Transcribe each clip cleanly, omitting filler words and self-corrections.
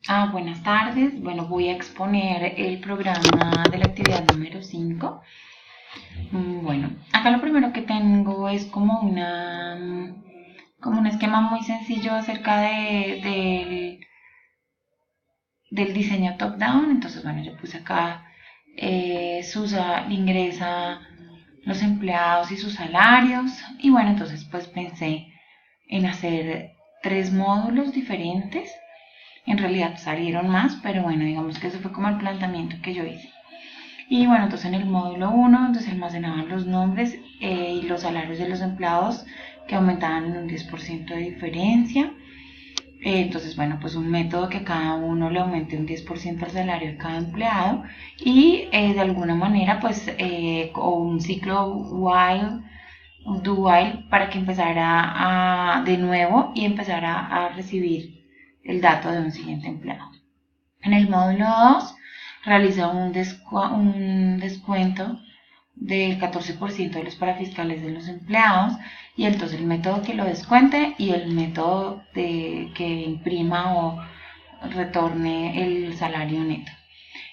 Buenas tardes. Bueno, voy a exponer el programa de la actividad número 5. Bueno, acá lo primero que tengo es como un esquema muy sencillo acerca del diseño top-down. Entonces, bueno, yo puse acá, ingresa los empleados y sus salarios. Y bueno, entonces pues pensé en hacer 3 módulos diferentes. En realidad salieron más, pero bueno, digamos que eso fue como el planteamiento que yo hice. Y bueno, entonces en el módulo 1, entonces almacenaban los nombres y los salarios de los empleados que aumentaban en un 10% de diferencia. Entonces, bueno, pues un método que cada uno le aumente un 10% al salario de cada empleado y de alguna manera, pues, o un ciclo while, un do while, para que empezara de nuevo y empezara a recibir el dato de un siguiente empleado. En el módulo 2 realiza un descuento del 14% de los parafiscales de los empleados y entonces el método que lo descuente y el método que imprima o retorne el salario neto.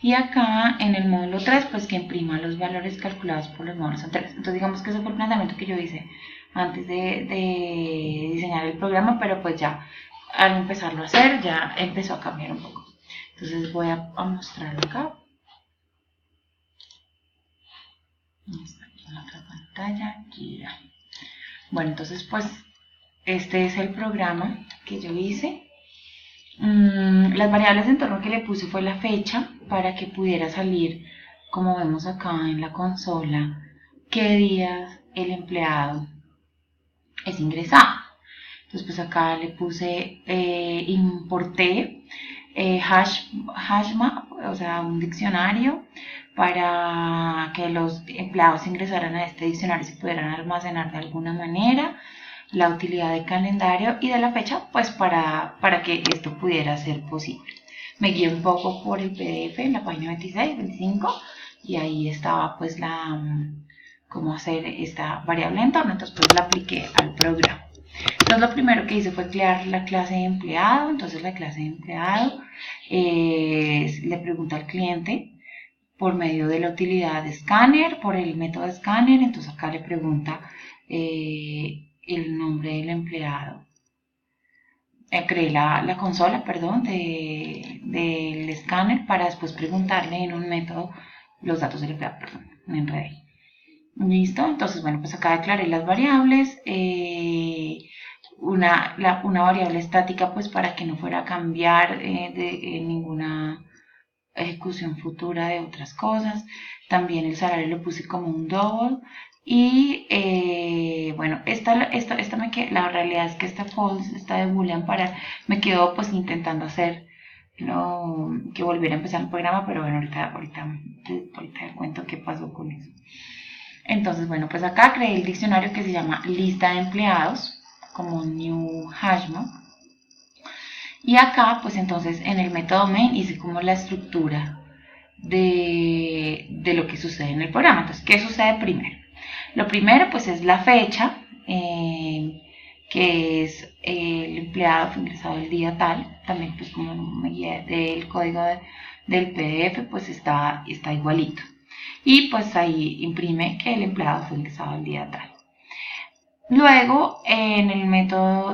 Y acá en el módulo 3 pues que imprima los valores calculados por los módulos anteriores. Entonces digamos que ese fue el planteamiento que yo hice antes de diseñar el programa, pero pues ya al empezarlo a hacer ya empezó a cambiar un poco. Entonces voy a mostrarlo acá. Está aquí en la otra pantalla. Aquí ya. Bueno, entonces pues este es el programa que yo hice. Las variables de entorno que le puse fue la fecha para que pudiera salir, como vemos acá en la consola, qué días el empleado es ingresado. Entonces pues acá le puse, importé hashmap, o sea, un diccionario para que los empleados ingresaran a este diccionario y se pudieran almacenar de alguna manera, la utilidad de calendario y de la fecha, pues para que esto pudiera ser posible. Me guié un poco por el PDF en la página 26, 25 y ahí estaba pues cómo hacer esta variable de entorno, entonces pues la apliqué al programa. Entonces lo primero que hice fue crear la clase de empleado. Entonces la clase de empleado le pregunta al cliente por medio de la utilidad de scanner, por el método de scanner. Entonces acá le pregunta el nombre del empleado. Creé la consola, perdón, del escáner para después preguntarle en un método los datos del empleado, perdón, me enredé. Listo, entonces bueno, pues acá declaré las variables, una variable estática pues para que no fuera a cambiar ninguna ejecución futura de otras cosas. También el salario lo puse como un double. Y bueno, la realidad es que esta false, esta de boolean para, me quedo pues intentando hacer que volviera a empezar el programa, pero bueno, ahorita te cuento qué pasó con eso. Entonces, bueno, pues acá creé el diccionario que se llama lista de empleados, como new hashmap. Y acá, pues entonces en el método main hice como la estructura de lo que sucede en el programa. Entonces, ¿qué sucede primero? Lo primero, pues es la fecha, que es el empleado fue ingresado el día tal. También, pues como me guía del código del PDF, pues está igualito. Y pues ahí imprime que el empleado fue ingresado el día tal. Luego,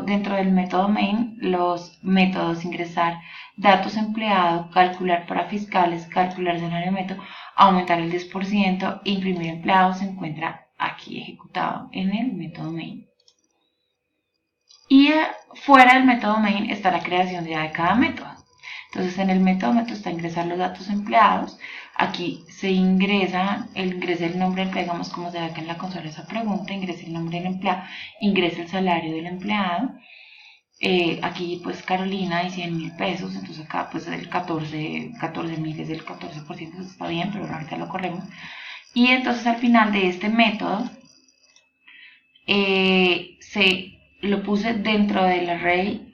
dentro del método main, los métodos ingresar datos empleado, calcular para fiscales, calcular salario neto, aumentar el 10%, imprimir empleado se encuentra aquí ejecutado en el método main. Y fuera del método main está la creación ya de cada método. Entonces en el método está ingresar los datos empleados. Aquí se ingresa el nombre del empleado, digamos como se ve acá en la consola esa pregunta, ingresa el nombre del empleado, ingresa el salario del empleado. Aquí pues Carolina hay 100.000 pesos, entonces acá pues el 14.000 es del 14%, eso está bien, pero ahorita lo corremos. Y entonces al final de este método lo puse dentro del array,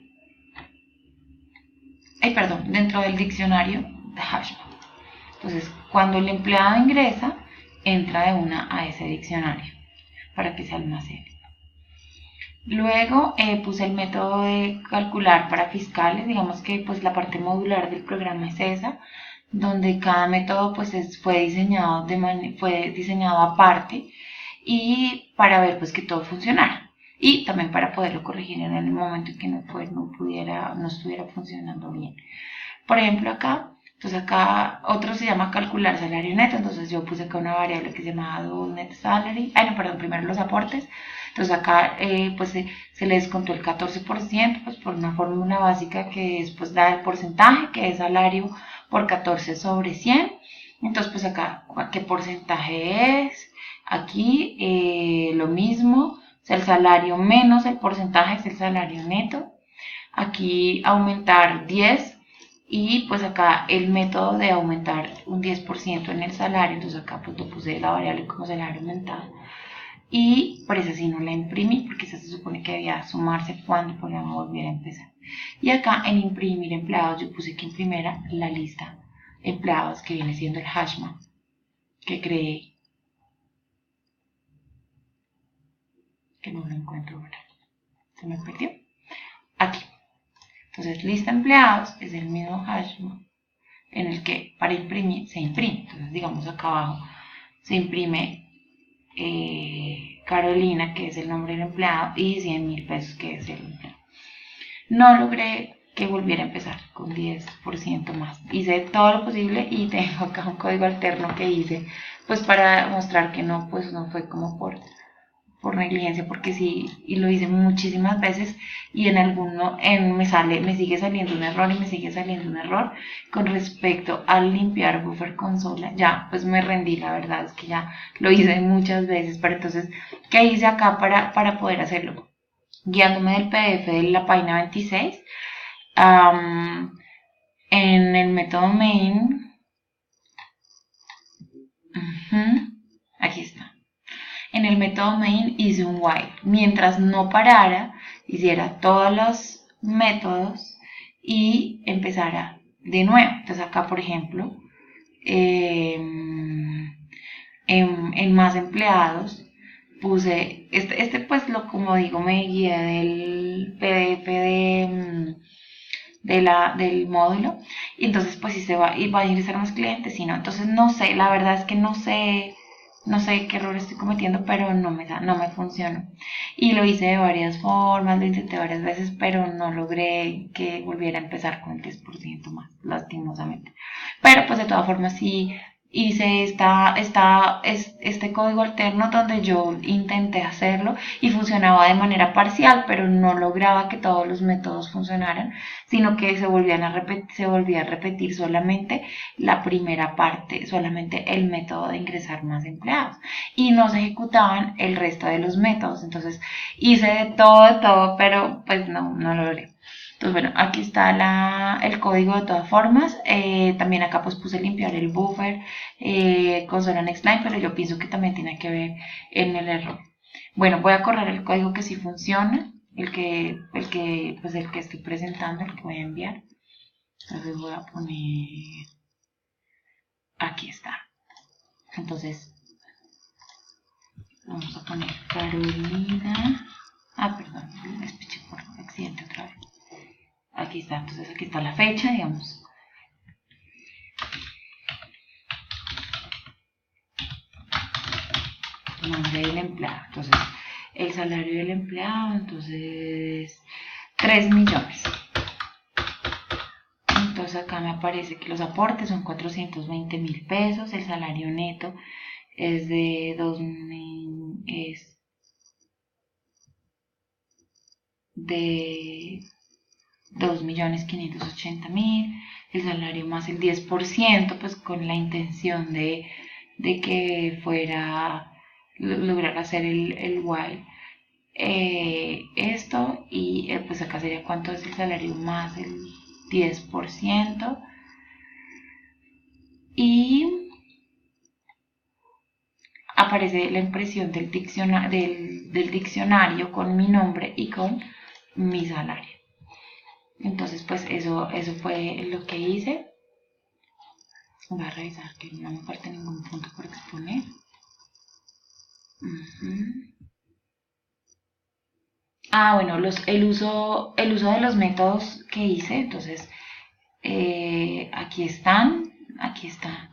dentro del diccionario de hashmap. Entonces, cuando el empleado ingresa, entra de una a ese diccionario para que se almacene. Luego puse el método de calcular para fiscales, digamos que pues la parte modular del programa es esa, donde cada método pues fue diseñado aparte y para ver pues que todo funcionara y también para poderlo corregir en el momento en que no estuviera funcionando bien. Por ejemplo acá, entonces acá otro se llama calcular salario neto, entonces yo puse acá una variable que se llama net salary, no, perdón, primero los aportes, entonces acá pues se le descontó el 14% pues por una fórmula básica que es pues da el porcentaje que es salario por 14 sobre 100, entonces pues acá qué porcentaje es, aquí lo mismo, o sea, el salario menos el porcentaje es el salario neto, aquí aumentar 10 y pues acá el método de aumentar un 10% en el salario, entonces acá pues lo puse la variable como salario aumentado y por eso sí no la imprimí porque esa se supone que debía sumarse cuando el programa volviera a empezar. Y acá en imprimir empleados yo puse que imprimiera la lista empleados que viene siendo el hashmap que creé, que no lo encuentro ahora, se me perdió, aquí. Entonces lista empleados es el mismo hashmap en el que para imprimir se imprime. Entonces, digamos acá abajo se imprime Carolina, que es el nombre del empleado, y 100.000 pesos, que es el empleado. No logré que volviera a empezar con 10% más. Hice todo lo posible y tengo acá un código alterno que hice, pues para mostrar que no, pues no fue como por negligencia, porque sí, y lo hice muchísimas veces y me sigue saliendo un error y me sigue saliendo un error con respecto al limpiar buffer consola. Ya, pues me rendí, la verdad es que ya lo hice muchas veces, pero entonces, ¿qué hice acá para poder hacerlo? Guiándome del PDF de la página 26, en el método main, aquí está. En el método main hice un while. Mientras no parara, hiciera todos los métodos y empezara de nuevo. Entonces acá, por ejemplo, en más empleados puse, pues como digo, me guié del PDF del módulo y entonces pues si se va a ingresar más clientes, si no, entonces no sé, la verdad es que no sé qué error estoy cometiendo, pero no me funcionó. Y lo hice de varias formas, lo intenté varias veces, pero no logré que volviera a empezar con el 10% más, lastimosamente. Pero pues de todas formas sí hice este código alterno donde yo intenté hacerlo y funcionaba de manera parcial, pero no lograba que todos los métodos funcionaran, sino que se volvía a repetir solamente la primera parte, solamente el método de ingresar más empleados y no se ejecutaban el resto de los métodos. Entonces hice de todo, pero pues no lo logré. Entonces, bueno, aquí está el código de todas formas. También acá pues puse limpiar el buffer con Solar Nextline, pero yo pienso que también tiene que ver en el error. Bueno, voy a correr el código que sí funciona, pues el que estoy presentando, el que voy a enviar. Entonces voy a poner, aquí está. Entonces, vamos a poner Carolina. Perdón, me despiché por accidente otra vez. Aquí está, entonces aquí está la fecha, digamos. Nombre del empleado. Entonces, el salario del empleado, entonces 3 millones. Entonces acá me aparece que los aportes son 420.000 pesos, el salario neto es de 2.580.000, el salario más el 10%, pues con la intención de que fuera lograr hacer el while. Esto y pues acá sería cuánto es el salario más el 10% y aparece la impresión del diccionario con mi nombre y con mi salario. Entonces pues eso fue lo que hice. Voy a revisar que no me falte ningún punto por exponer. Bueno, el uso de los métodos que hice, entonces aquí está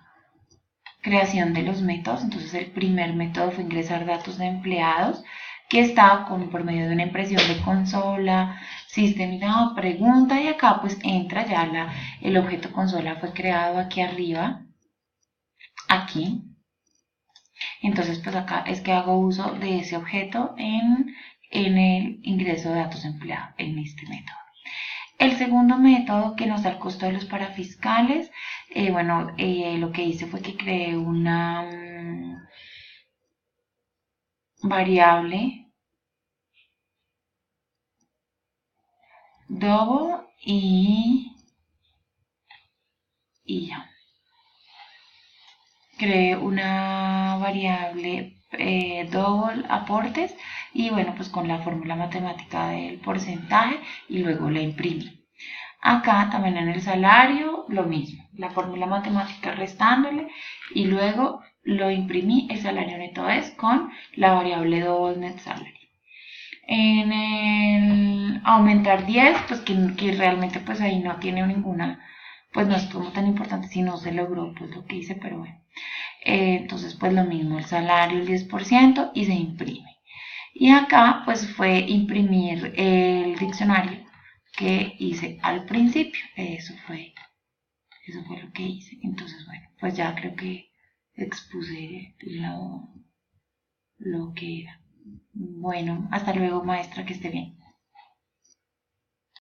creación de los métodos. Entonces el primer método fue ingresar datos de empleados, que está por medio de una impresión de consola, sistema, pregunta, y acá pues entra ya el objeto consola fue creado aquí arriba, aquí. Entonces pues acá es que hago uso de ese objeto en el ingreso de datos de empleado, en este método. El segundo método que nos da el costo de los parafiscales, lo que hice fue que creé una variable double y ya. Creé una variable double aportes y bueno, pues con la fórmula matemática del porcentaje y luego la imprimí. Acá también en el salario lo mismo, la fórmula matemática restándole y luego lo imprimí, el salario neto es con la variable double net salary. En el aumentar 10, pues que realmente pues ahí no tiene ninguna, pues no es como tan importante si no se logró pues lo que hice, pero bueno. Entonces pues lo mismo, el salario el 10% y se imprime. Y acá pues fue imprimir el diccionario que hice al principio. Eso fue lo que hice. Entonces bueno, pues ya creo que expuse lo que era. Bueno, hasta luego maestra, que esté bien.